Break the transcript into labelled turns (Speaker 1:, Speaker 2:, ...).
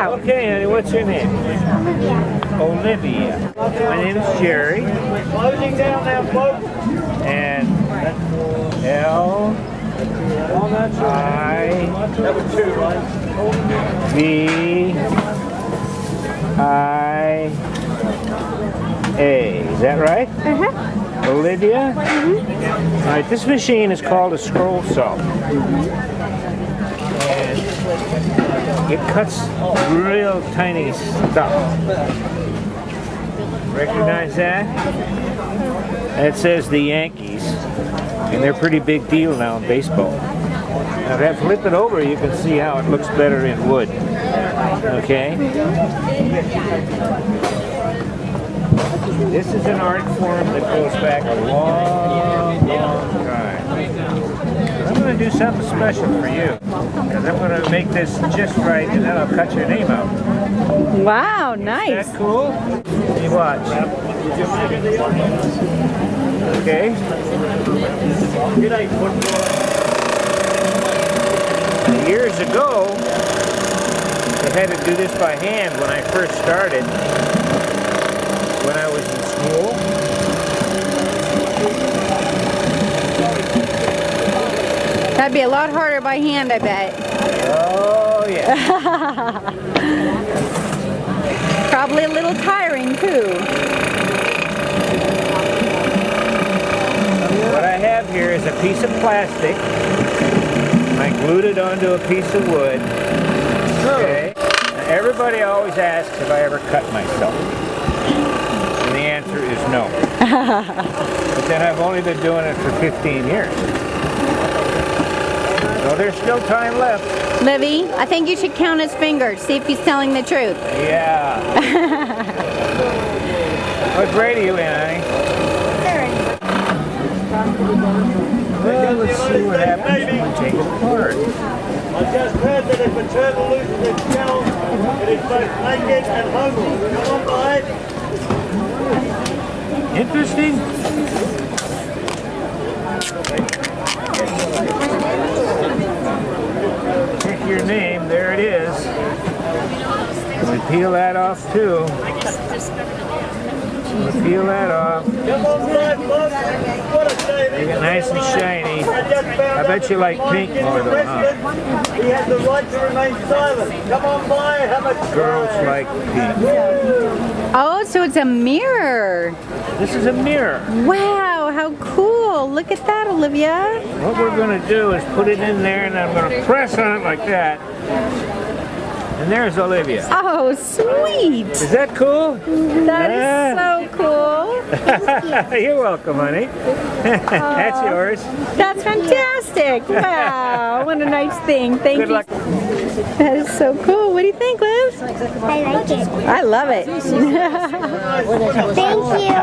Speaker 1: out.
Speaker 2: Okay, honey, what's your name? Olivia. My name is Jerry. Closing down now, folks. And Livvey. Is that right? Olivia? All right, this machine is called a scroll saw. And it cuts real tiny stuff. Recognize that? It says the Yankees, and they're a pretty big deal now in baseball. Now if I flip it over, you can see how it looks better in wood. Okay? This is an art form that goes back a long, long time. I'm going to do something special for you, because I'm going to make this just right, and then I'll cut your name out.
Speaker 1: Wow, nice.
Speaker 2: Is that cool? You watch. Okay? Years ago, I had to do this by hand when I first started, when I was in school.
Speaker 1: That'd be a lot harder by hand, I bet.
Speaker 2: Oh, yeah.
Speaker 1: Probably a little tiring, too.
Speaker 2: What I have here is a piece of plastic. I glued it onto a piece of wood. Okay. Everybody always asks if I ever cut myself. And the answer is no. But then I've only been doing it for 15 years. So there's still time left.
Speaker 1: Livvey, I think you should count his fingers, see if he's telling the truth.
Speaker 2: Yeah. What grade are you in, honey? Well, let's see what happens when we take it apart.
Speaker 3: I just heard that if a turtle loses its shell, it is both naked and hungry. Come on, boys.
Speaker 2: Interesting. Check your name. There it is. We peel that off too. We peel that off.
Speaker 3: Come on, boys, look. What a shame.
Speaker 2: Make it nice and shiny. I bet you like pink more though, huh?
Speaker 3: He has the right to remain silent. Come on, boy, have a
Speaker 2: Girls like pink.
Speaker 1: Oh, so it's a mirror.
Speaker 2: This is a mirror.
Speaker 1: Wow, how cool. Look at that, Olivia.
Speaker 2: What we're going to do is put it in there, and I'm going to press on it like that. And there's Olivia.
Speaker 1: Oh, sweet.
Speaker 2: Is that cool?
Speaker 1: That is so cool.
Speaker 2: You're welcome, honey. That's yours.
Speaker 1: That's fantastic. Wow, what a nice thing. Thank
Speaker 2: Good
Speaker 1: you.
Speaker 2: luck.
Speaker 1: That is so cool. What do you think, Liz?
Speaker 4: I like it.
Speaker 1: I love it.
Speaker 4: Thank you.